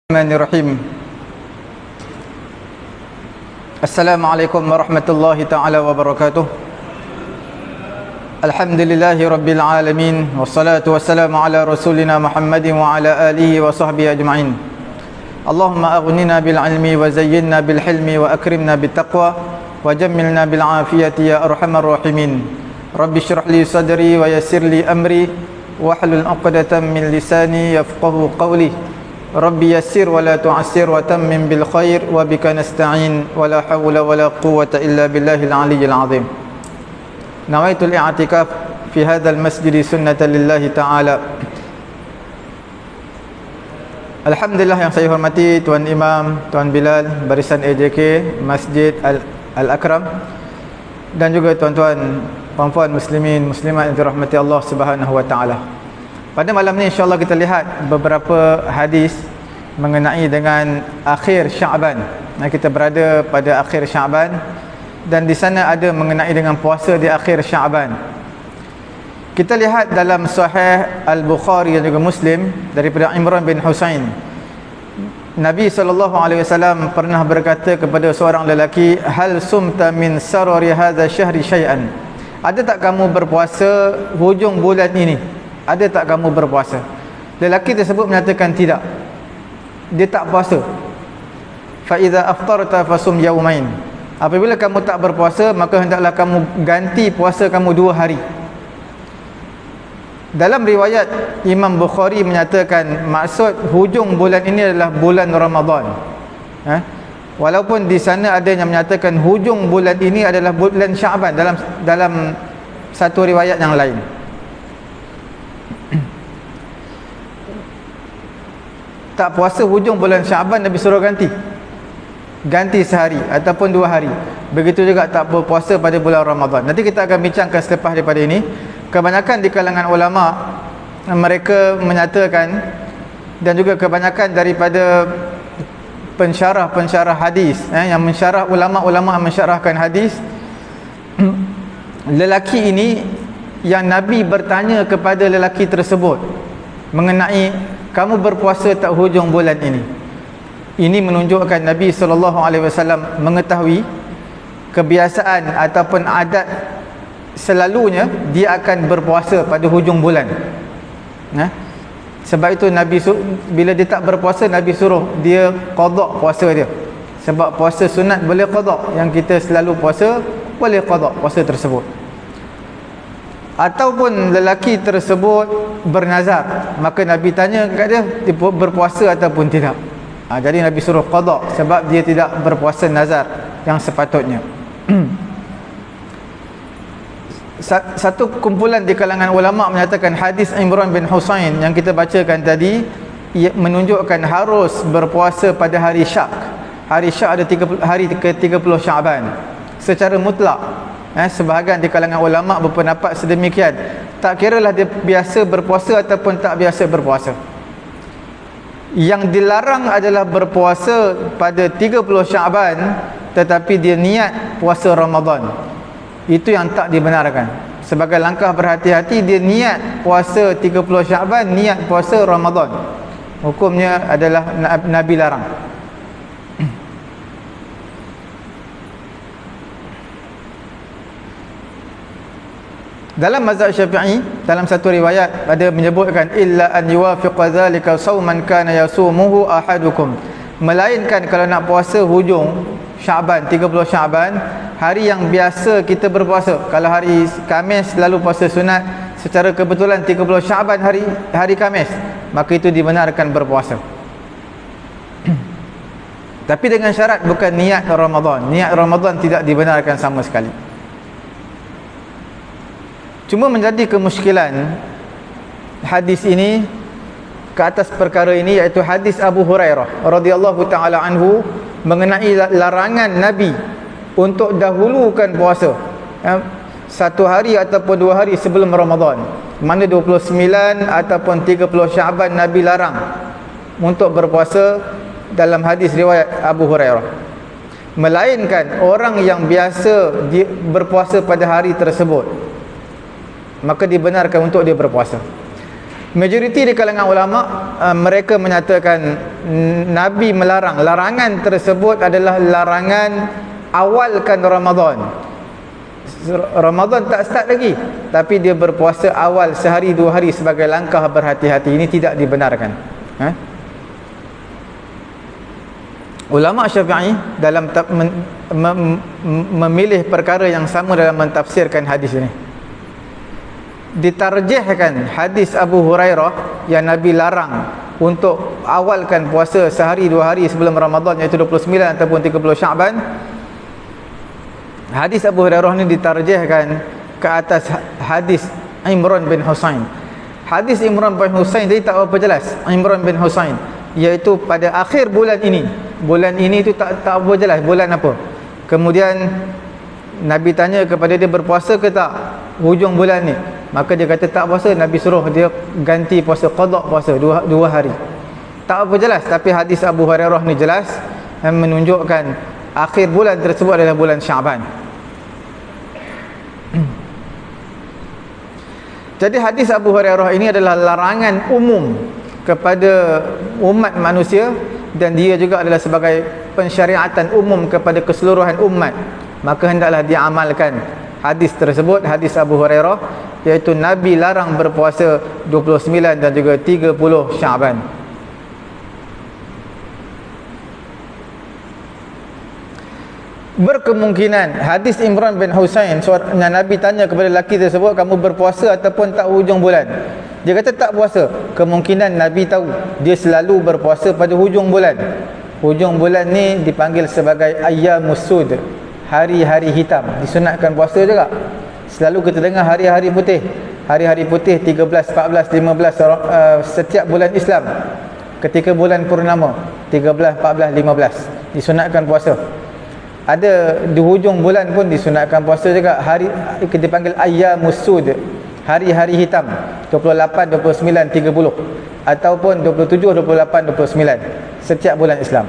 Bismillahirrahmanirrahim. Assalamualaikum warahmatullahi ta'ala wabarakatuh. Alhamdulillahi rabbil alamin. Wassalatu wassalamu ala rasulina Muhammadin wa ala alihi wa sahbihi ajma'in. Allahumma aghnina bil ilmi wa zayyinna bil hilmi wa akrimna bit taqwa wa jammilna bil afiyati ya arhamar rahimin. Rabbi shrah li sadri wa yassir li amri wahlul 'uqdatam min lisani yafqahu qawli. Rabbi yassir wa la tu'assir wa tammim bil khair wa bika nasta'in wa la hawla wa la quwwata illa billahil aliyyil azim. Nawaitul i'tikaf fi hadzal masjid sunnatan lillahi ta'ala. Alhamdulillah yang saya hormati Tuan Imam, Tuan Bilal, barisan AJK Masjid Al-Akram, dan juga tuan-tuan, puan-puan muslimin, muslimat yang dirahmati Allah Subhanahu wa taala. Pada malam ni insya-Allah kita lihat beberapa hadis mengenai dengan akhir Syaban. Kita berada pada akhir Syaban dan di sana ada mengenai dengan puasa di akhir Syaban. Kita lihat dalam Sahih Al-Bukhari dan juga Muslim daripada Imran bin Husain. Nabi SAW pernah berkata kepada seorang lelaki, "Hal sumta min sarari hadha syahri syai'an?" Ada tak kamu berpuasa hujung bulan ini? Ada tak kamu berpuasa? Lelaki tersebut menyatakan tidak. Dia tak puasa. Fa idza aftarta fasum yaumain. Apabila kamu tak berpuasa, maka hendaklah kamu ganti puasa kamu 2 hari. Dalam riwayat Imam Bukhari menyatakan maksud hujung bulan ini adalah bulan Ramadan. Walaupun di sana ada yang menyatakan hujung bulan ini adalah bulan Syaban dalam satu riwayat yang lain. Tak puasa hujung bulan Syaban, Nabi suruh ganti sehari ataupun 2 hari. Begitu juga tak berpuasa pada bulan Ramadan. Nanti kita akan bincangkan selepas daripada ini. Kebanyakan di kalangan ulama mereka menyatakan, dan juga kebanyakan daripada pensyarah hadis yang mensyarah, ulama-ulama mensyarahkan hadis, lelaki ini yang Nabi bertanya kepada lelaki tersebut mengenai kamu berpuasa tak hujung bulan ini. Ini menunjukkan Nabi SAW mengetahui kebiasaan ataupun adat selalunya dia akan berpuasa pada hujung bulan. Sebab itu Nabi bila dia tak berpuasa, Nabi suruh dia qada puasa dia. Sebab puasa sunat boleh qada, yang kita selalu puasa boleh qada puasa tersebut. Ataupun lelaki tersebut bernazar, maka Nabi tanya kat dia berpuasa ataupun tidak. Jadi Nabi suruh qada sebab dia tidak berpuasa nazar yang sepatutnya. Satu kumpulan di kalangan ulama menyatakan hadis Imran bin Husain yang kita bacakan tadi menunjukkan harus berpuasa pada hari Syak. Hari Syak ada hari ke-30 Syaban secara mutlak. Sebahagian di kalangan ulama berpendapat sedemikian. Tak kiralah dia biasa berpuasa ataupun tak biasa berpuasa. Yang dilarang adalah berpuasa pada 30 Syaban tetapi dia niat puasa Ramadan. Itu yang tak dibenarkan. Sebagai langkah berhati-hati, dia niat puasa 30 Syaban, niat puasa Ramadan. Hukumnya adalah Nabi larang. Dalam mazhab Syafi'i, dalam satu riwayat ada menyebutkan illa an yuwafiqa dzalika sauman kana yasumuhu ahadukum, melainkan kalau nak puasa hujung Syaban, 30 Syaban, hari yang biasa kita berpuasa. Kalau hari Khamis selalu puasa sunat, secara kebetulan 30 Syaban hari Khamis, maka itu dibenarkan berpuasa. Tapi dengan syarat bukan niat Ramadan. Niat Ramadan tidak dibenarkan sama sekali. Cuma menjadi kemusykilan hadis ini ke atas perkara ini, iaitu hadis Abu Hurairah radhiyallahu taala anhu mengenai larangan Nabi untuk dahulukan puasa 1 hari ataupun 2 hari sebelum Ramadan. Mana 29 ataupun 30 Syaban Nabi larang untuk berpuasa dalam hadis riwayat Abu Hurairah. Melainkan orang yang biasa berpuasa pada hari tersebut, maka dibenarkan untuk dia berpuasa. Majoriti di kalangan ulama mereka menyatakan Nabi melarang. Larangan tersebut adalah larangan awalkan Ramadan. Ramadan tak start lagi, tapi dia berpuasa awal sehari dua hari sebagai langkah berhati-hati. Ini tidak dibenarkan. Ulama Syafi'i dalam memilih perkara yang sama dalam mentafsirkan hadis ini, ditarjihkan hadis Abu Hurairah yang Nabi larang untuk awalkan puasa sehari dua hari sebelum Ramadan, iaitu 29 ataupun 30 Syaban. Hadis Abu Hurairah ini ditarjihkan ke atas hadis Imran bin Husain. Hadis Imran bin Husain tadi tak apa jelas. Imran bin Husain, iaitu pada akhir bulan ini. Bulan ini tu tak apa jelas bulan apa. Kemudian Nabi tanya kepada dia, berpuasa ke tak hujung bulan ni? Maka dia kata tak puasa. Nabi suruh dia ganti puasa, qada puasa dua hari. Tak apa jelas, tapi hadis Abu Hurairah ni jelas dan menunjukkan akhir bulan tersebut adalah bulan Syaban. Jadi hadis Abu Hurairah ini adalah larangan umum kepada umat manusia, dan dia juga adalah sebagai pensyariatan umum kepada keseluruhan umat. Maka hendaklah diamalkan hadis tersebut, hadis Abu Hurairah, iaitu Nabi larang berpuasa 29 dan juga 30 Syaban. Berkemungkinan hadis Imran bin Husain, yang Nabi tanya kepada lelaki tersebut, kamu berpuasa ataupun tak hujung bulan? Dia kata tak puasa. Kemungkinan Nabi tahu dia selalu berpuasa pada hujung bulan. Hujung bulan ni dipanggil sebagai ayyamus sud, hari-hari hitam. Disunatkan puasa juga. Selalu kita dengar hari-hari putih. Hari-hari putih 13, 14, 15 setiap bulan Islam. Ketika bulan purnama 13, 14, 15 disunatkan puasa. Ada di hujung bulan pun disunatkan puasa juga. Hari kita panggil ayyamus sud, hari-hari hitam, 28, 29, 30 ataupun 27, 28, 29 setiap bulan Islam.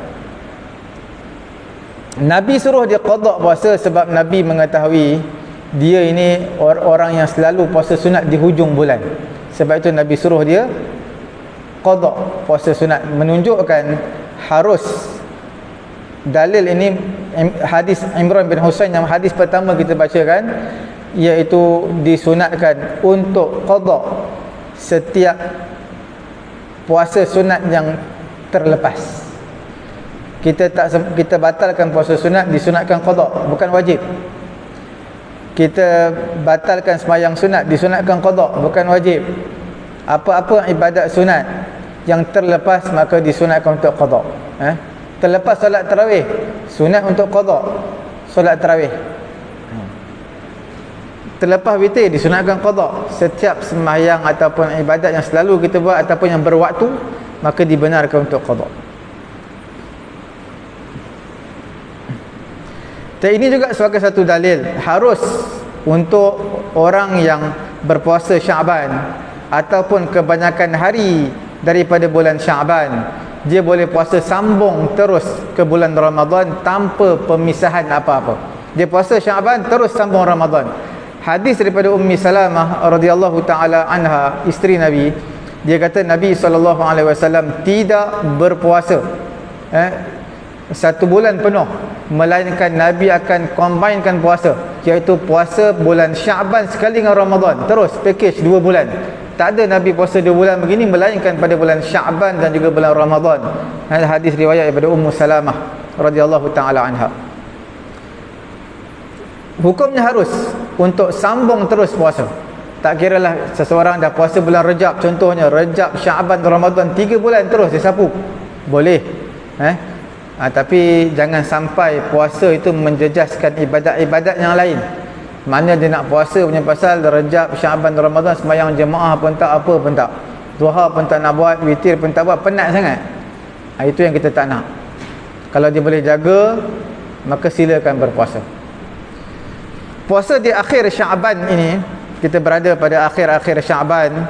Nabi suruh dia qada puasa sebab Nabi mengetahui dia ini orang yang selalu puasa sunat di hujung bulan. Sebab itu Nabi suruh dia qada puasa sunat, menunjukkan harus. Dalil ini hadis Imran bin Husain yang hadis pertama kita bacakan, iaitu disunatkan untuk qada setiap puasa sunat yang terlepas. Kita batalkan puasa sunat, disunatkan qada, bukan wajib. Kita batalkan sembahyang sunat, disunatkan qada, bukan wajib. Apa-apa ibadat sunat yang terlepas maka disunatkan untuk qada. Terlepas solat tarawih, sunat untuk qada solat tarawih. Terlepas witir, disunatkan qada. Setiap sembahyang ataupun ibadat yang selalu kita buat ataupun yang berwaktu, maka dibenarkan untuk qada. Dan ini juga sebagai satu dalil harus untuk orang yang berpuasa Syaban ataupun kebanyakan hari daripada bulan Syaban, dia boleh puasa sambung terus ke bulan Ramadan tanpa pemisahan apa-apa. Dia puasa Syaban terus sambung Ramadan. Hadis daripada Ummi Salamah radhiyallahu taala anha, isteri Nabi, dia kata Nabi SAW tidak berpuasa satu bulan penuh, melainkan Nabi akan combinekan puasa, iaitu puasa bulan Syaban sekali dengan Ramadan, terus package 2 bulan. Tak ada Nabi puasa 2 bulan begini, melainkan pada bulan Syaban dan juga bulan Ramadan. Hadis riwayat daripada Ummu Salamah radhiyallahu taala anha. Hukumnya harus untuk sambung terus puasa. Tak kiralah seseorang dah puasa bulan Rejab, contohnya Rejab, Syaban, Ramadan 3 bulan terus dia sapu. Boleh. Tapi jangan sampai puasa itu menjejaskan ibadat-ibadat yang lain. Mana dia nak puasa punya pasal Rejab, Syaban, Ramadan, sembahyang jemaah pun tak, apa pun tak, duha pun tak nak buat, witir pun tak buat, penat sangat. Itu yang kita tak nak. Kalau dia boleh jaga, maka silakan berpuasa. Puasa di akhir Syaban ini, kita berada pada akhir-akhir Syaban,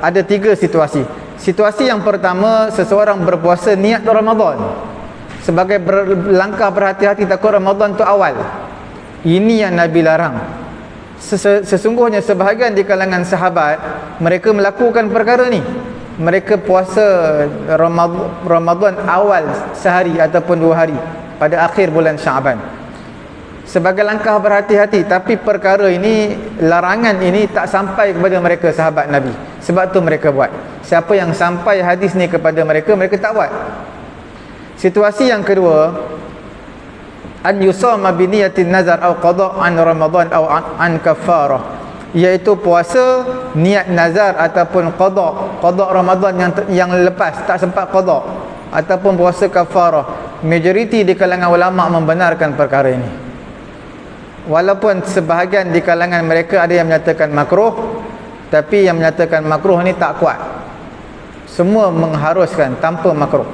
ada 3 situasi. Situasi yang pertama, seseorang berpuasa niat Ramadan sebagai langkah berhati-hati takut Ramadan tu awal. Ini yang Nabi larang. Sesungguhnya sebahagian di kalangan sahabat mereka melakukan perkara ni. Mereka puasa Ramadan awal sehari ataupun 2 hari pada akhir bulan Syaban sebagai langkah berhati-hati, tapi perkara ini, larangan ini tak sampai kepada mereka sahabat Nabi. Sebab tu mereka buat. Siapa yang sampai hadis ni kepada mereka, mereka tak buat. Situasi yang kedua, an yusama bi niyatin nazar au qada' an Ramadan au an kafarah, iaitu puasa niat nazar ataupun qada' Ramadan yang lepas tak sempat qada', ataupun puasa kafarah. Majoriti di kalangan ulama membenarkan perkara ini, walaupun sebahagian di kalangan mereka ada yang menyatakan makruh, tapi yang menyatakan makruh ni tak kuat. Semua mengharuskan tanpa makruh.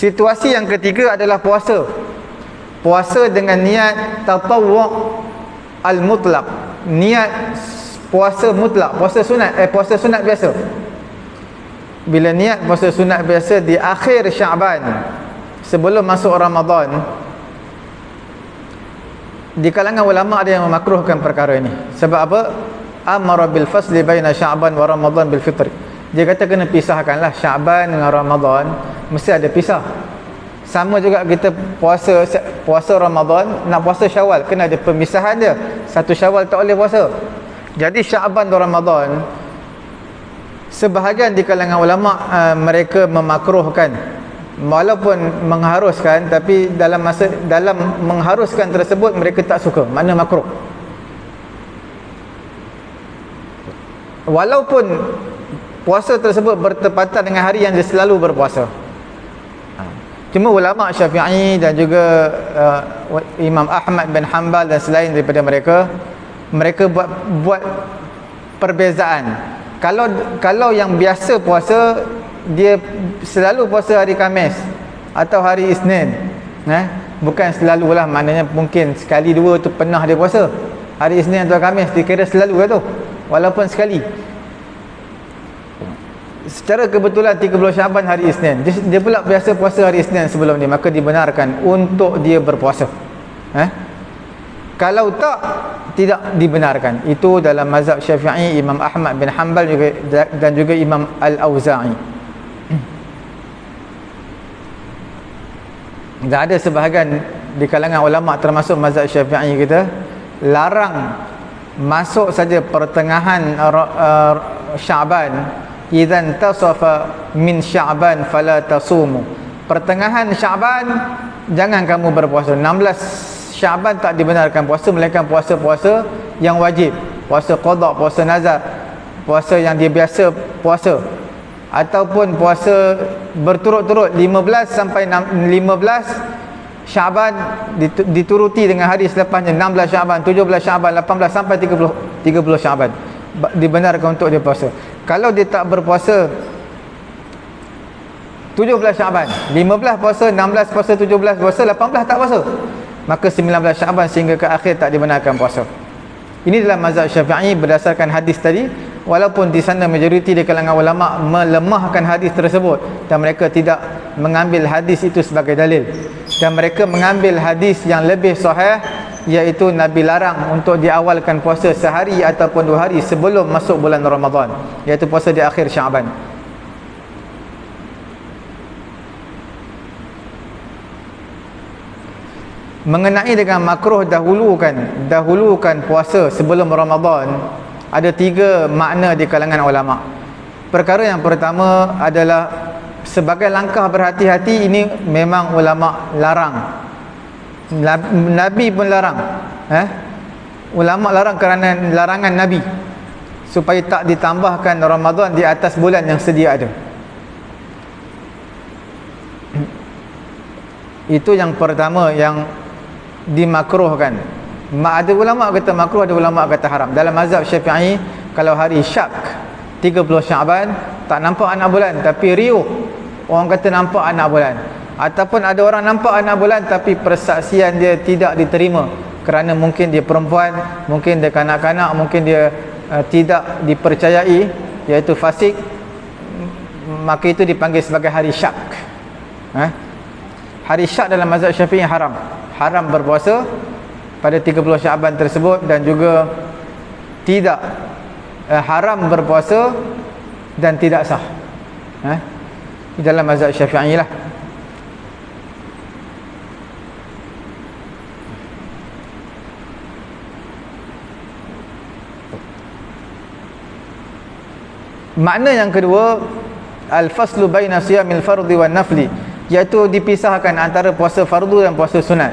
Situasi yang ketiga adalah puasa dengan niat tatawwu' al-mutlaq, niat puasa mutlak, puasa sunat biasa. Bila niat puasa sunat biasa di akhir Syaban sebelum masuk Ramadan, di kalangan ulama ada yang memakruhkan perkara ini. Sebab apa? Amara bil fasli baina Syaban wa Ramadan bil fitri. Dia kata kena pisahkanlah Syaban dengan Ramadan, mesti ada pisah. Sama juga kita puasa Ramadan, nak puasa Syawal kena ada pemisahan dia. Satu Syawal tak boleh puasa. Jadi Syaban dan Ramadan, sebahagian di kalangan ulama mereka memakruhkan, walaupun mengharuskan, tapi dalam mengharuskan tersebut mereka tak suka, makna makruh. Walaupun puasa tersebut bertepatan dengan hari yang dia selalu berpuasa. Cuma ulama Syafi'i dan juga Imam Ahmad bin Hanbal dan selain daripada mereka buat perbezaan. Kalau yang biasa puasa, dia selalu puasa hari Khamis atau hari Isnin, bukan selalulah, maknanya mungkin sekali dua tu pernah dia puasa hari Isnin atau Khamis, dikira selalu lah tu, walaupun sekali. Secara kebetulan 30 Syaban hari Isnin, dia pula biasa puasa hari Isnin sebelum ni, maka dibenarkan untuk dia berpuasa. Kalau tak, tidak dibenarkan. Itu dalam mazhab Syafi'i, Imam Ahmad bin Hanbal juga, dan juga Imam Al-Auza'i. Dan ada sebahagian di kalangan ulama termasuk mazhab Syafi'i kita larang masuk saja pertengahan Syaban. Idzan tasafa min Syaban fala tasumu. Pertengahan Syaban jangan kamu berpuasa. 16 Syaban tak dibenarkan puasa, melainkan puasa-puasa yang wajib, puasa qada', puasa nazar, puasa yang dia biasa puasa, ataupun puasa berturut-turut 15 sampai 15 Syaban dituruti dengan hari selepasnya, 16 Syaban, 17 Syaban, 18 sampai 30 Syaban dibenarkan untuk dia puasa. Kalau dia tak berpuasa 17 Syaban, 15 puasa, 16 puasa, 17 puasa, 18 tak puasa, maka 19 Syaban sehingga ke akhir tak dibenarkan puasa. Ini dalam mazhab Syafi'i berdasarkan hadis tadi, walaupun di sana majoriti di kalangan ulama melemahkan hadis tersebut dan mereka tidak mengambil hadis itu sebagai dalil, dan mereka mengambil hadis yang lebih sahih, iaitu Nabi larang untuk diawalkan puasa sehari ataupun 2 hari sebelum masuk bulan Ramadan, iaitu puasa di akhir Syaban. Mengenai dengan makruh dahulukan puasa sebelum Ramadan, ada 3 makna di kalangan ulama. Perkara yang pertama adalah sebagai langkah berhati-hati, ini memang ulama larang. Nabi pun larang. Ulama larang kerana larangan Nabi, supaya tak ditambahkan Ramadan di atas bulan yang sedia ada. Itu yang pertama yang dimakruhkan. Ada ulama kata makruh, ada ulama kata haram. Dalam mazhab Syafi'i, kalau hari Syak 30 Syaban tak nampak anak bulan, tapi riuh orang kata nampak anak bulan, ataupun ada orang nampak anak bulan tapi persaksian dia tidak diterima kerana mungkin dia perempuan, mungkin dia kanak-kanak, mungkin dia tidak dipercayai, iaitu fasik, maka itu dipanggil sebagai hari Syak. Hari Syak dalam mazhab Syafi'i haram berpuasa pada 30 Syaban tersebut, dan juga tidak haram berpuasa dan tidak sah. Di dalam mazhab Syafi'i lah. Makna yang kedua, al-faslu baina siyamil fardhi wan nafli, iaitu dipisahkan antara puasa fardu dan puasa sunat.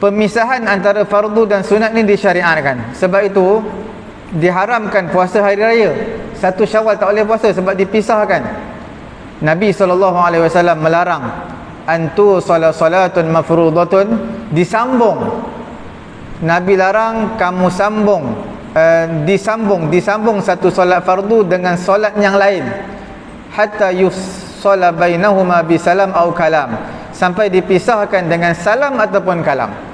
Pemisahan antara fardu dan sunat ni disyariatkan. Sebab itu diharamkan puasa hari raya. 1 Syawal tak boleh puasa sebab dipisahkan. Nabi SAW melarang antu salatun mafruḍatun, disambung. Nabi larang kamu sambung, disambung satu solat fardu dengan solat yang lain, hatta yufsala bainahuma bisalam au kalam, sampai dipisahkan dengan salam ataupun kalam.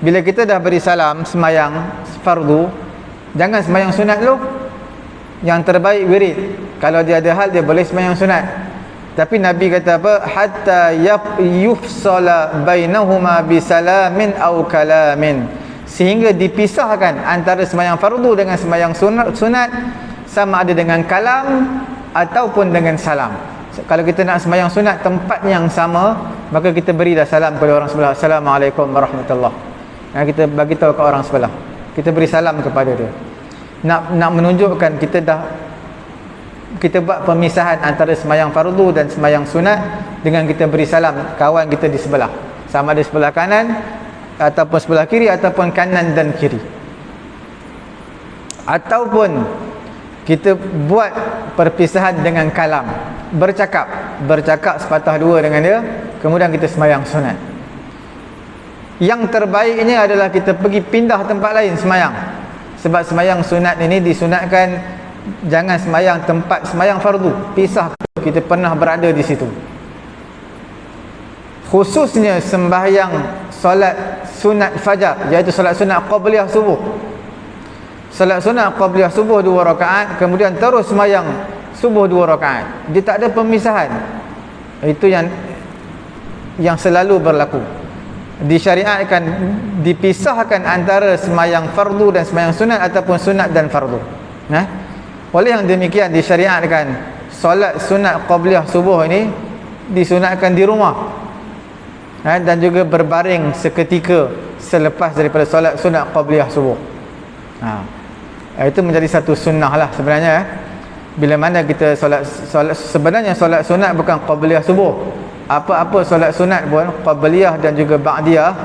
Bila kita dah beri salam semayang fardu, jangan semayang sunat dulu. Yang terbaik wirid. Kalau dia ada hal, dia boleh semayang sunat. Tapi Nabi kata apa? Hatta yufsala bainahuma bisalamin au kalamin, sehingga dipisahkan antara semayang fardu dengan semayang sunat, sama ada dengan kalam ataupun dengan salam. Kalau kita nak semayang sunat tempat yang sama, maka kita beri dah salam kepada orang sebelah. Assalamualaikum warahmatullahi. Kita bagi tahu ke orang sebelah, kita beri salam kepada dia. Nak menunjukkan kita buat pemisahan antara semayang fardu dan semayang sunat dengan kita beri salam kawan kita di sebelah, sama ada sebelah kanan ataupun sebelah kiri, ataupun kanan dan kiri. Ataupun kita buat perpisahan dengan kalam, bercakap sepatah dua dengan dia, kemudian kita semayang sunat. Yang terbaiknya adalah kita pergi pindah tempat lain semayang. Sebab semayang sunat ini disunatkan jangan semayang tempat semayang fardu, pisah. Kita pernah berada di situ. Khususnya sembahyang solat sunat fajar, iaitu solat sunat qabliyah subuh. Solat sunat qabliyah subuh 2 rakaat, kemudian terus semayang subuh 2 rakaat. Dia tak ada pemisahan. Itu yang selalu berlaku. Disyariatkan dipisahkan antara semayang fardu dan semayang sunat, ataupun sunat dan fardu. Oleh yang demikian disyariatkan solat sunat qabliyah subuh ini disunatkan di rumah, dan juga berbaring seketika selepas daripada solat sunat qabliyah subuh. Itu menjadi satu sunnah lah sebenarnya. Bila mana kita solat sebenarnya solat sunat bukan qabliyah subuh. Apa-apa solat sunat pun, qabliyah dan juga ba'diyah,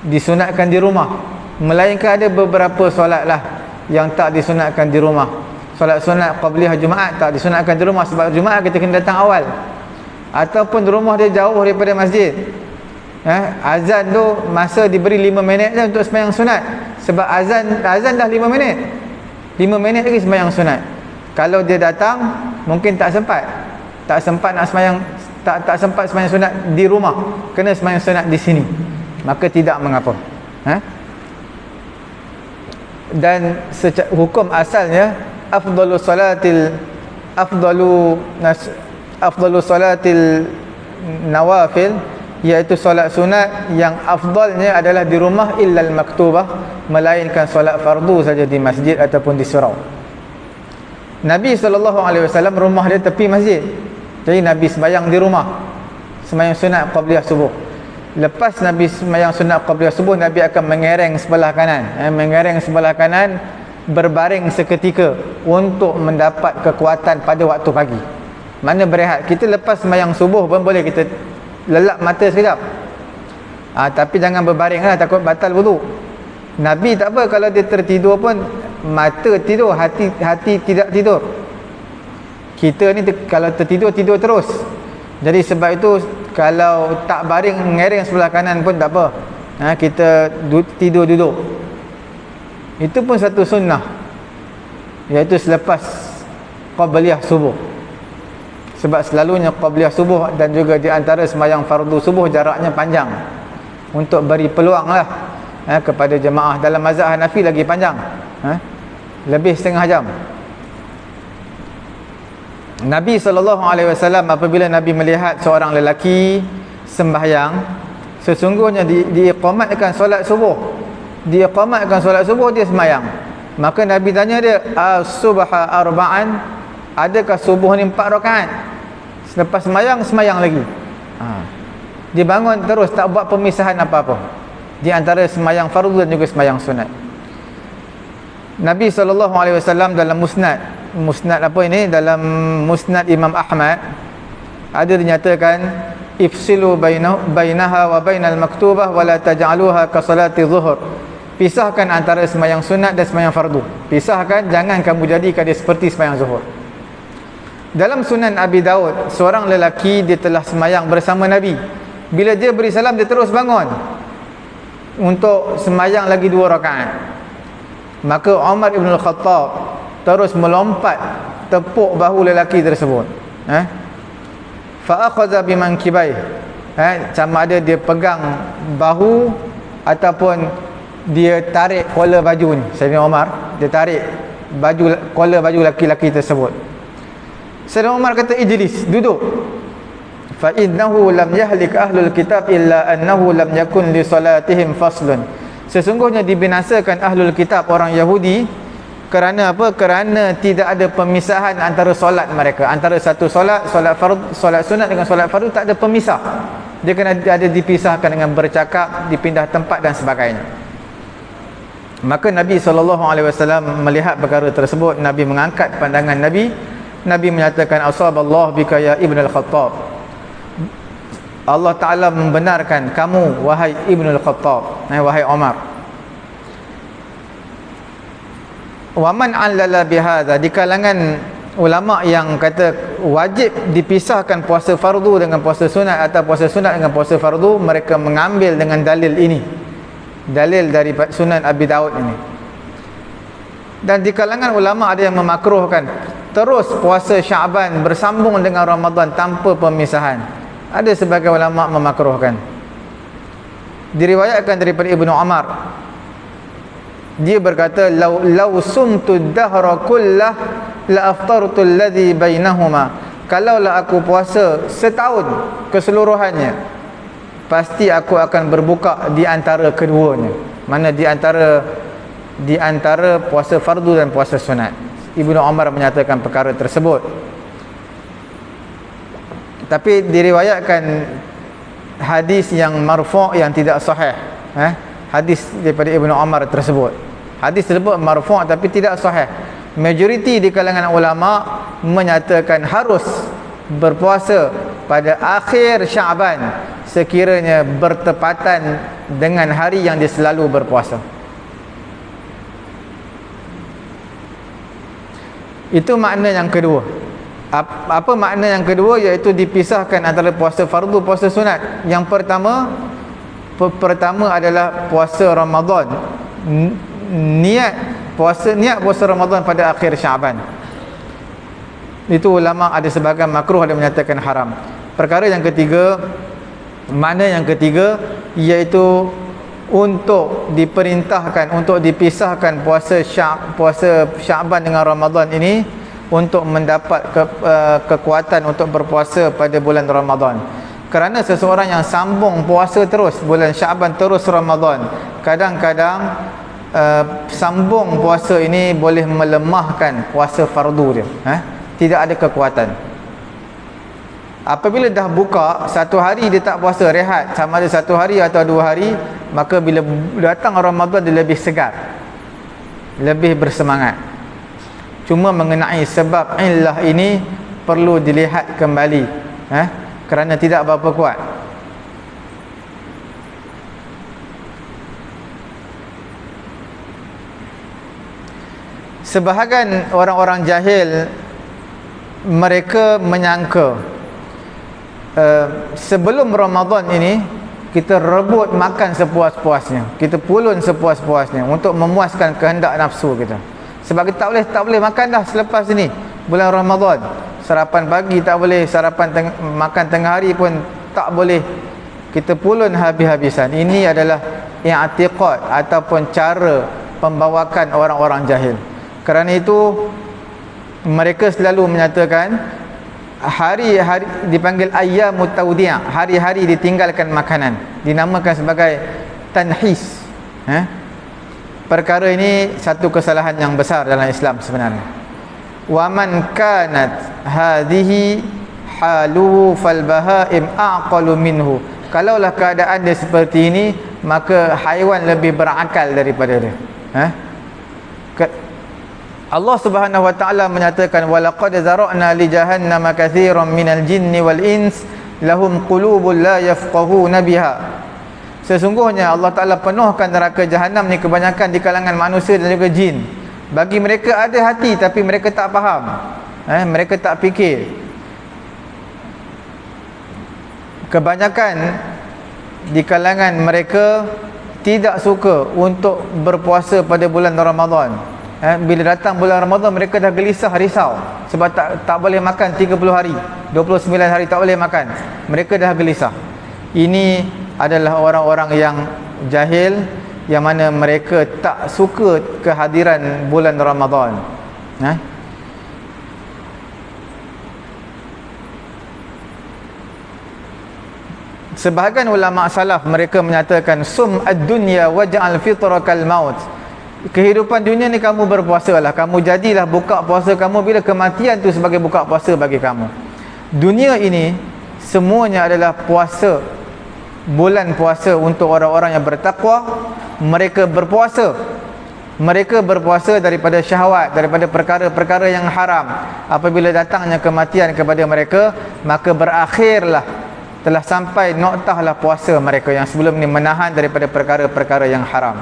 disunatkan di rumah. Melainkan ada beberapa solat lah yang tak disunatkan di rumah. Solat sunat qabliyah Jumaat tak disunatkan di rumah, sebab Jumaat kita kena datang awal, ataupun rumah dia jauh daripada masjid. Azan tu masa diberi 5 minit je untuk sembahyang sunat, sebab azan dah 5 minit, 5 minit lagi sembahyang sunat. Kalau dia datang mungkin tak sempat nak sembahyang, tak sempat sembahyang sunat di rumah, kena sembahyang sunat di sini, maka tidak mengapa. Dan hukum asalnya afdalu salatil nawafil, iaitu solat sunat yang afdalnya adalah di rumah, illal maktubah, melainkan solat fardu saja di masjid ataupun di surau. Nabi SAW rumah dia tepi masjid, jadi Nabi sembahyang di rumah, sembahyang sunat qabliyah subuh. Lepas Nabi sembahyang sunat qabliyah subuh, Nabi akan mengereng sebelah kanan, berbaring seketika untuk mendapat kekuatan pada waktu pagi. Mana berehat. Kita lepas sembahyang subuh pun boleh kita lelap mata sekejap, tapi jangan berbaring lah, takut batal wudu. Nabi tak apa, kalau dia tertidur pun mata tidur, hati tidak tidur. Kita ni kalau tertidur, tidur terus. Jadi sebab itu kalau tak baring, ngereng sebelah kanan pun tak apa, kita tidur duduk. Itu pun satu sunnah, iaitu selepas qabliyah subuh. Sebab selalunya qabliyah subuh dan juga di antara sembahyang fardu subuh jaraknya panjang, untuk beri peluang lah kepada jemaah. Dalam mazhab Hanafi lagi panjang, lebih setengah jam. Nabi SAW apabila Nabi melihat seorang lelaki sembahyang, sesungguhnya diiqamatkan solat subuh, dia qamatkan solat subuh, dia semayang. Maka Nabi tanya dia, as-subha arba'an, adakah subuh ni 4 rakaat? Selepas semayang lagi. Dia bangun terus, tak buat pemisahan apa-apa di antara semayang fardu dan juga semayang sunat. Nabi SAW dalam musnad apa ini, dalam musnad Imam Ahmad, ada dinyatakan, ifsilu bainaha wa bainal maktubah wa la taj'aluha ka salati zuhur. Pisahkan antara semayang sunat dan semayang fardu. Pisahkan, jangan kamu jadikan dia seperti semayang zuhur. Dalam Sunan Abi Daud, seorang lelaki dia telah semayang bersama Nabi. Bila dia beri salam, dia terus bangun untuk semayang lagi 2 rakaat. Maka Umar ibn al-Khattab terus melompat tepuk bahu lelaki tersebut. Fa akhadha bimankibai. Sama ada dia pegang bahu ataupun dia tarik collar baju ni. Sayyidina Umar dia tarik collar baju lelaki tersebut. Sayyidina Umar kata, ijlis, duduk. Fa innahu lam yahlik ahlul kitab illa annahu lam yakun li salatihim faslun. Sesungguhnya dibinasakan ahlul kitab, orang Yahudi, kerana apa? Kerana tidak ada pemisahan antara solat mereka. Antara satu solat fardu, solat sunat dengan solat fardu tak ada pemisah. Dia kena ada dipisahkan dengan bercakap, dipindah tempat dan sebagainya. Maka Nabi SAW melihat perkara tersebut. Nabi mengangkat pandangan Nabi. Nabi menyatakan, asaballahu bika ya Ibn al-Khattab. Allah Ta'ala membenarkan kamu, wahai Ibn al-Khattab, wahai Umar. Waman allala bihadha, di kalangan ulama yang kata wajib dipisahkan puasa fardu dengan puasa sunat atau puasa sunat dengan puasa fardu, mereka mengambil dengan dalil ini, dalil dari Sunan Abi Daud ini. Dan di kalangan ulama ada yang memakruhkan terus puasa Syaban bersambung dengan Ramadan tanpa pemisahan. Ada sebagai ulama memakruhkan. Diriwayatkan daripada Ibnu Umar, dia berkata, law sumtu dahra kullah la aftartu alladhi bainahuma. Kalaulah aku puasa setahun keseluruhannya, pasti aku akan berbuka di antara keduanya. Mana di antara puasa fardu dan puasa sunat. Ibnu Umar menyatakan perkara tersebut. Tapi diriwayatkan hadis yang marfu' yang tidak sahih. Hadis daripada Ibnu Umar tersebut. Hadis tersebut marfu' tapi tidak sahih. Majoriti di kalangan ulama menyatakan harus berpuasa pada akhir Syaban sekiranya bertepatan dengan hari yang dia selalu berpuasa. Itu makna yang kedua. Apa makna yang kedua? Iaitu dipisahkan antara puasa fardu, puasa sunat. Yang pertama adalah puasa Ramadan. Niat puasa Ramadan pada akhir Syaban. Itu ulama ada sebahagian makruh, ada menyatakan haram. Perkara yang ketiga, makna yang ketiga, iaitu untuk diperintahkan, untuk dipisahkan puasa Syaban dengan Ramadan ini untuk mendapat kekuatan untuk berpuasa pada bulan Ramadan. Kerana seseorang yang sambung puasa terus bulan Syaban terus Ramadan, kadang-kadang sambung puasa ini boleh melemahkan puasa fardu dia. Tidak ada kekuatan. Apabila dah buka, satu hari dia tak puasa, rehat, sama ada satu hari atau 2 hari, maka bila datang Ramadan dia lebih segar, lebih bersemangat. Cuma mengenai sebab illah ini perlu dilihat kembali, kerana tidak berapa kuat. Sebahagian orang-orang jahil, mereka menyangka sebelum Ramadan ini kita rebut makan sepuas-puasnya, kita pulun sepuas-puasnya untuk memuaskan kehendak nafsu kita. Sebab kita tak boleh makan dah selepas ini bulan Ramadan. Sarapan pagi tak boleh, makan tengah hari pun tak boleh. Kita pulun habis-habisan. Ini adalah i'tiqad ataupun cara pembawakan orang-orang jahil. Kerana itu mereka selalu menyatakan hari-hari dipanggil ayyamut tawdi', hari-hari ditinggalkan makanan, dinamakan sebagai tanhis. perkara ini satu kesalahan yang besar dalam Islam sebenarnya. Wa man kanat hadhihi haluhu fal bahaim aqalu minhu. Kalaulah keadaan dia seperti ini, maka haiwan lebih berakal daripada dia. Allah Subhanahu wa taala menyatakan walaqad zara'na li jahannama katsiran minal jinni wal ins lahum qulubun la yafqahuna biha. Sesungguhnya Allah Taala penuhkan neraka jahanam ni kebanyakan di kalangan manusia dan juga jin. Bagi mereka ada hati tapi mereka tak faham. Mereka tak fikir. Kebanyakan di kalangan mereka tidak suka untuk berpuasa pada bulan Ramadan. Bila datang bulan Ramadan, mereka dah gelisah, risau sebab tak boleh makan 30 hari, 29 hari tak boleh makan. Mereka dah gelisah. Ini adalah orang-orang yang jahil, yang mana mereka tak suka kehadiran bulan Ramadan. Sebahagian ulama salaf mereka menyatakan sum ad-dunya waj'al fitrakal maut. Kehidupan dunia ni kamu berpuasalah, kamu jadilah buka puasa kamu bila kematian tu sebagai buka puasa bagi kamu. Dunia ini semuanya adalah puasa, bulan puasa untuk orang-orang yang bertakwa. Mereka berpuasa daripada syahwat, daripada perkara-perkara yang haram. Apabila datangnya kematian kepada mereka, maka berakhirlah, telah sampai noktahlah puasa mereka yang sebelum ni menahan daripada perkara-perkara yang haram.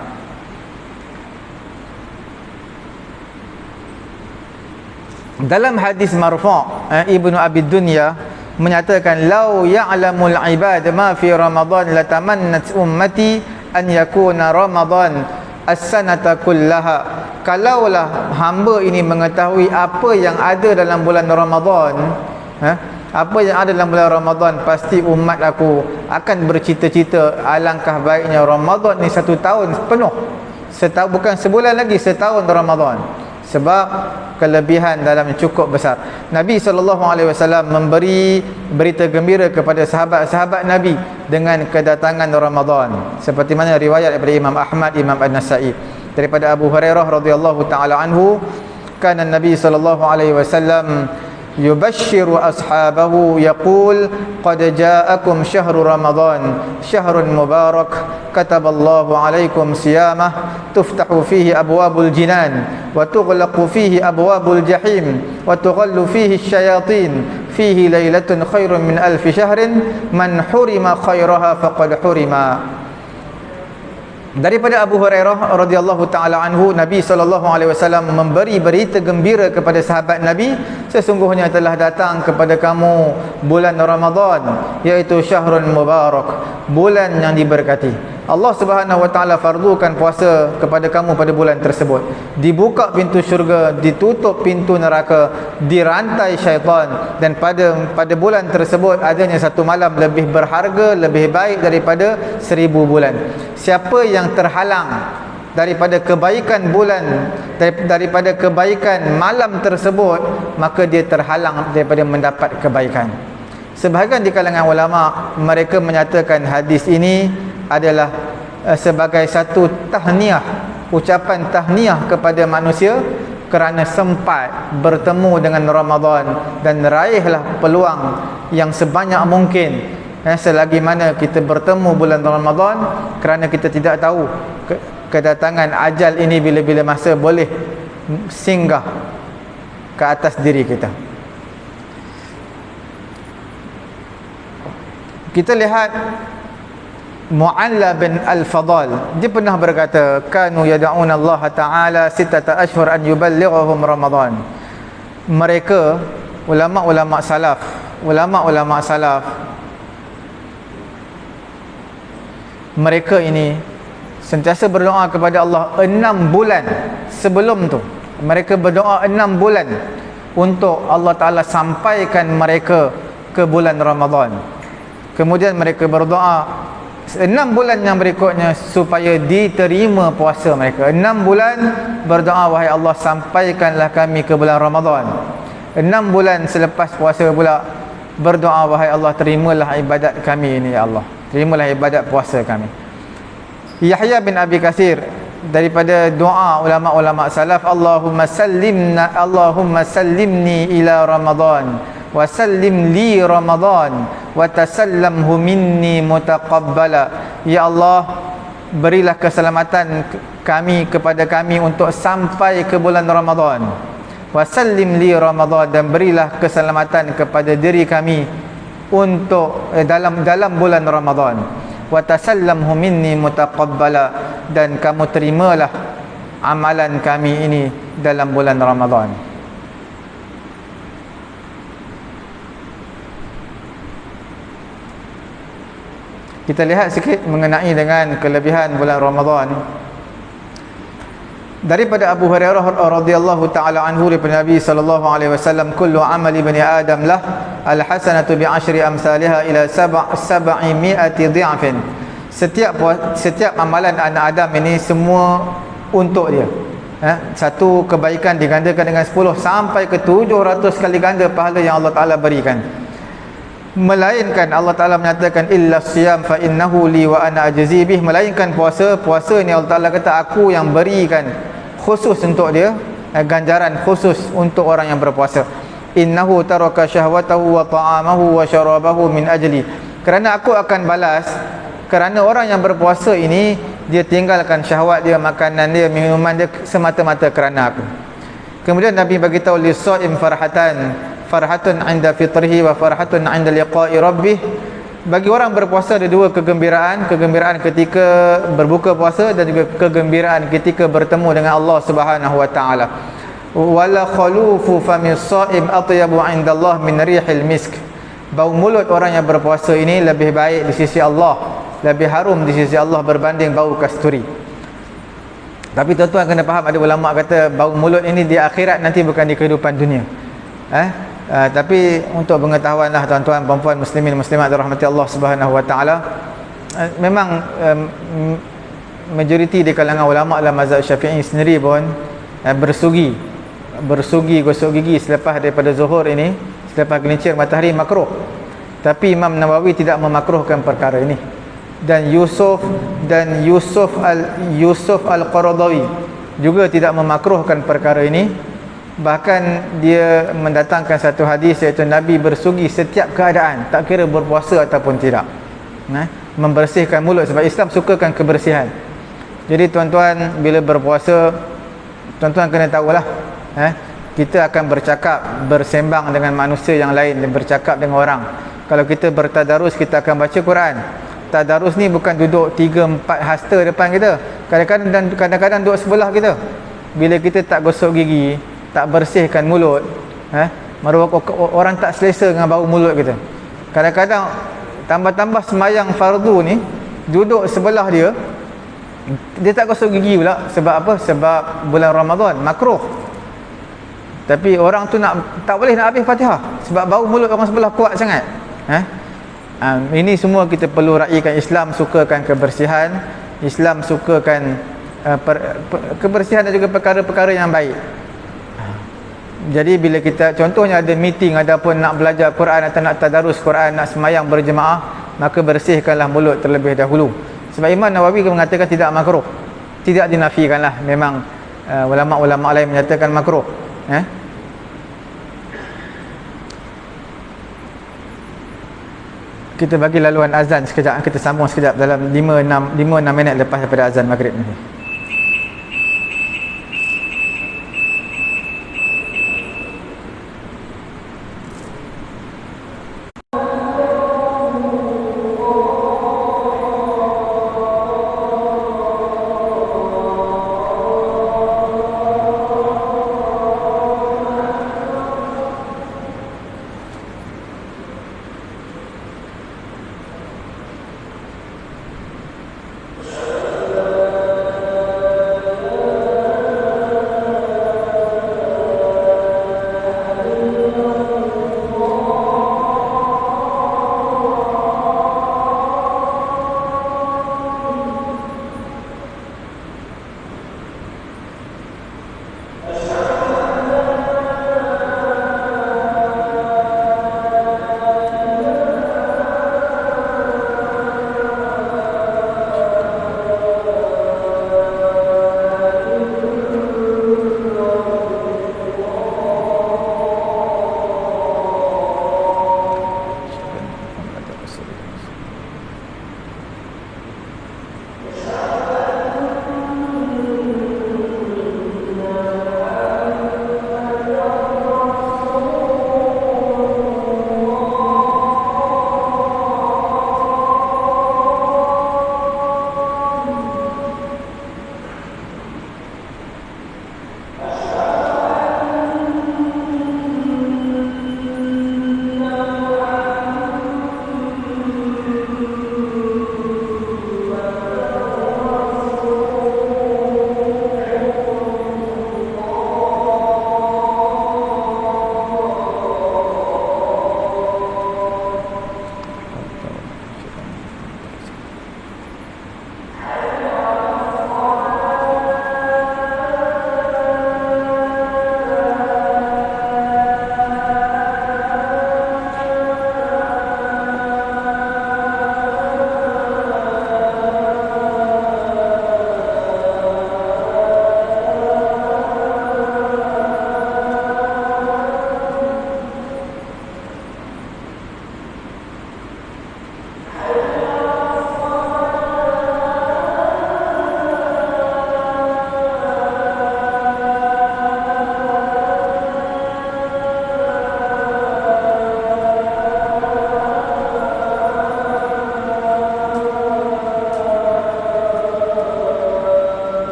Dalam hadis marfu' Ibnu Abi Dunya menyatakan lau ya'lamul ibad ma fi Ramadan latamannat ummati an yakuna Ramadan as-sanata kullaha. Kalaulah hamba ini mengetahui apa yang ada dalam bulan Ramadan, apa yang ada dalam bulan Ramadan, pasti umat aku akan bercita-cita alangkah baiknya Ramadan ni satu tahun penuh. Setahun, bukan sebulan lagi, setahun Ramadan. Sebab kelebihan dalam cukup besar. Nabi SAW memberi berita gembira kepada sahabat-sahabat Nabi dengan kedatangan Ramadan, seperti mana riwayat daripada Imam Ahmad, Imam An-Nasa'i, daripada Abu Hurairah radhiyallahu taala anhu, kana Nabi SAW yubashshiru ashabahu yaqul qad ja'akum syahru ramadan syahrun mubarak kataballahu alaikum siyamah tuftahu fihi abwabul jinan wa tughlaqu fihi abwabul jahim wa tughallu fihi syayatin fihi lailatun khairun min alfi syahrin man hurima khairaha faqad hurima. Daripada Abu Hurairah radhiyallahu taala anhu, Nabi SAW memberi berita gembira kepada sahabat Nabi, sesungguhnya telah datang kepada kamu bulan Ramadan, iaitu syahrun mubarak, bulan yang diberkati. Allah Subhanahu wa taala fardukan puasa kepada kamu pada bulan tersebut. Dibuka pintu syurga, ditutup pintu neraka, dirantai syaitan, dan pada bulan tersebut adanya satu malam lebih berharga, lebih baik daripada 1000 bulan. Siapa yang terhalang daripada kebaikan bulan, daripada kebaikan malam tersebut, maka dia terhalang daripada mendapat kebaikan. Sebahagian di kalangan ulama mereka menyatakan hadis ini adalah sebagai satu tahniah, ucapan tahniah kepada manusia kerana sempat bertemu dengan Ramadan, dan raihlah peluang yang sebanyak mungkin selagi mana kita bertemu bulan Ramadan, kerana kita tidak tahu kedatangan ajal ini bila-bila masa boleh singgah ke atas diri kita. Kita lihat Mu'alla bin Al-Fadal, dia pernah berkata, kanu yad'una Allah Ta'ala sittata ashhur an yuballighahum Ramadan. Mereka ulama-ulama salaf mereka ini sentiasa berdoa kepada Allah 6 bulan sebelum tu. Mereka berdoa 6 bulan untuk Allah Ta'ala sampaikan mereka ke bulan Ramadan. Kemudian mereka berdoa 6 bulan yang berikutnya supaya diterima puasa mereka. 6 bulan berdoa, wahai Allah, sampaikanlah kami ke bulan Ramadan. 6 bulan selepas puasa pula berdoa, wahai Allah, terimalah ibadat kami ini, ya Allah, terimalah ibadat puasa kami. Yahya bin Abi Katsir daripada doa ulama-ulama salaf, Allahumma sallimni ila Ramadan wa sallim li Ramadan wa tasallamhu minni mutaqabbala. Ya Allah, berilah keselamatan kami kepada kami untuk sampai ke bulan Ramadan. Wa sallim li Ramadan, dan berilah keselamatan kepada diri kami untuk dalam bulan Ramadan. Wa tasallamhu minni mutaqabbala, dan kamu terimalah amalan kami ini dalam bulan Ramadan. Kita lihat sikit mengenai dengan kelebihan bulan Ramadan. Daripada Abu Hurairah radhiyallahu taala anhu daripada Nabi sallallahu alaihi wasallam, kullu amali bani adam lah al-hasanatu bi 10 amsalha ila 700 dhi'afin. Setiap amalan anak Adam ini semua untuk dia. Satu kebaikan digandakan dengan 10 sampai ke 700 kali ganda pahala yang Allah Taala berikan. Melainkan Allah Taala menyatakan illa siyam fa innahu li wa ana ajzi bih, melainkan puasa ni Allah Taala kata aku yang berikan khusus untuk dia, ganjaran khusus untuk orang yang berpuasa. Innahu taraka syahwatahu wa ta'amahu wa syarabahu min ajli, kerana aku akan balas kerana orang yang berpuasa ini dia tinggalkan syahwat dia, makanan dia, minuman dia semata-mata kerana aku. Kemudian Nabi bagi tahu lis-shaim farhatun 'inda fitrihi wa farhatun 'inda liqa'i rabbih. Bagi orang berpuasa ada dua kegembiraan ketika berbuka puasa dan juga kegembiraan ketika bertemu dengan Allah Subhanahu wa taala. Wala khalufu famis shaim atyabu 'inda Allah min rihil misk. Bau mulut orang yang berpuasa ini lebih baik di sisi Allah, lebih harum di sisi Allah berbanding bau kasturi. Tapi tuan-tuan kena faham, ada ulama kata bau mulut ini di akhirat nanti, bukan di kehidupan dunia. Tapi untuk pengetahuan lah tuan-tuan puan-puan muslimin muslimat dirahmati Allah Subhanahu wa taala, memang majoriti di kalangan ulama dalam mazhab Syafi'i sendiri pun bersugi gosok gigi selepas daripada zuhur ini, selepas gelincir matahari makruh. Tapi Imam Nawawi tidak memakruhkan perkara ini, dan Yusuf Al-Qaradawi juga tidak memakruhkan perkara ini. Bahkan dia mendatangkan satu hadis, iaitu Nabi bersugi setiap keadaan, tak kira berpuasa ataupun tidak, membersihkan mulut, sebab Islam sukakan kebersihan. Jadi tuan-tuan bila berpuasa, tuan-tuan kena tahulah, kita akan bercakap, bersembang dengan manusia yang lain, dan bercakap dengan orang. Kalau kita bertadarus, kita akan baca Quran. Tadarus ni bukan duduk 3-4 hasta depan kita, kadang-kadang duduk sebelah kita. Bila kita tak gosok gigi, tak bersihkan mulut, orang tak selesa dengan bau mulut kita. Kadang-kadang tambah-tambah semayang fardu ni, duduk sebelah dia tak gosok gigi pula. Sebab apa? Sebab bulan Ramadan makruh. Tapi orang tu tak boleh nak habis Fatihah sebab bau mulut orang sebelah kuat sangat. Ini semua kita perlu raikan. Islam sukakan kebersihan, Islam sukakan kebersihan dan juga perkara-perkara yang baik. Jadi bila kita contohnya ada meeting ataupun nak belajar Quran atau nak tadarus Quran, nak semayang berjemaah, maka bersihkanlah mulut terlebih dahulu. Sebab Imam Nawawi mengatakan tidak makruh, tidak dinafikanlah. Memang ulama-ulama lain menyatakan makruh. Kita bagi laluan azan sekejap, kita sambung sekejap dalam 5-6 minit lepas daripada azan maghrib nanti.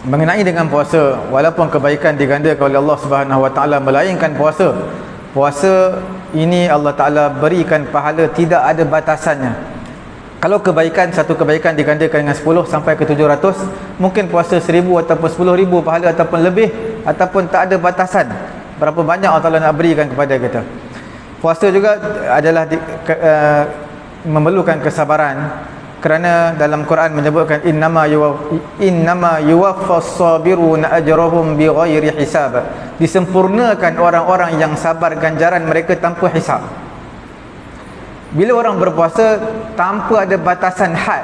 Mengenai dengan puasa, walaupun kebaikan digandakan oleh Allah Subhanahu Wa Taala, melainkan puasa ini Allah Taala berikan pahala tidak ada batasannya. Kalau kebaikan, satu kebaikan digandakan dengan 10 sampai ke 700, mungkin puasa 1000 ataupun 10,000 pahala ataupun lebih, ataupun tak ada batasan berapa banyak Allah Taala nak berikan kepada kita. Puasa juga adalah memerlukan kesabaran, kerana dalam Quran menyebutkan innama yuwaffas sabiruna ajrahum bighairi hisab. Disempurnakan orang-orang yang sabar ganjaran mereka tanpa hisab. Bila orang berpuasa tanpa ada batasan had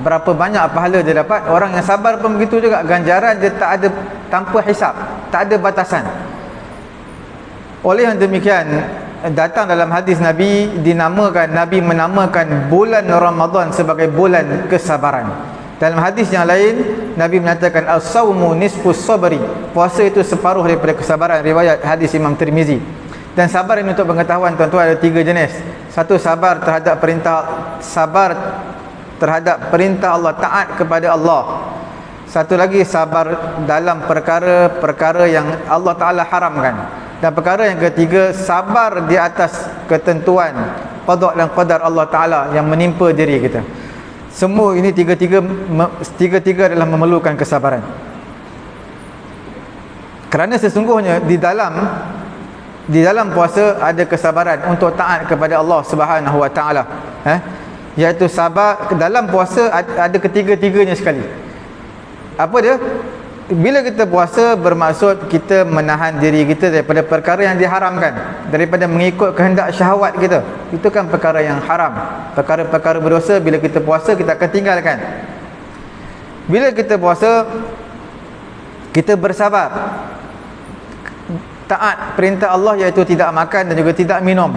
berapa banyak pahala dia dapat, orang yang sabar pun begitu juga, ganjaran dia tak ada, tanpa hisab, tak ada batasan. Oleh yang demikian, datang dalam hadis Nabi Nabi menamakan bulan Ramadan sebagai bulan kesabaran. Dalam hadis yang lain Nabi menyatakan as-saumu nisfus sabri, puasa itu separuh daripada kesabaran, riwayat hadis Imam Tirmizi. Dan sabar ini, untuk pengetahuan tuan-tuan, ada 3 jenis. Satu, sabar terhadap perintah Allah, taat kepada Allah. Satu lagi, sabar dalam perkara-perkara yang Allah Ta'ala haramkan. Dan perkara yang ketiga, sabar di atas ketentuan qada dan qadar Allah Ta'ala yang menimpa diri kita. Semua ini tiga-tiga adalah memerlukan kesabaran. Kerana sesungguhnya di dalam puasa ada kesabaran untuk taat kepada Allah Subhanahu Wa Ta'ala, iaitu sabar. Dalam puasa ada ketiga-tiganya sekali. Apa dia? Bila kita puasa, bermaksud kita menahan diri kita daripada perkara yang diharamkan, daripada mengikut kehendak syahwat kita. Itu kan perkara yang haram, perkara-perkara berdosa. Bila kita puasa, kita akan tinggalkan. Bila kita puasa, kita bersabar, taat perintah Allah, iaitu tidak makan dan juga tidak minum.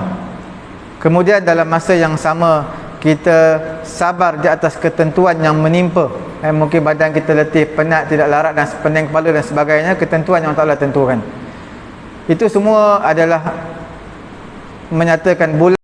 Kemudian dalam masa yang sama, kita sabar di atas ketentuan yang menimpa. Mungkin badan kita letih, penat, tidak larat dan pening kepala dan sebagainya, ketentuan yang Allah tentukan. Itu semua adalah menyatakan bulan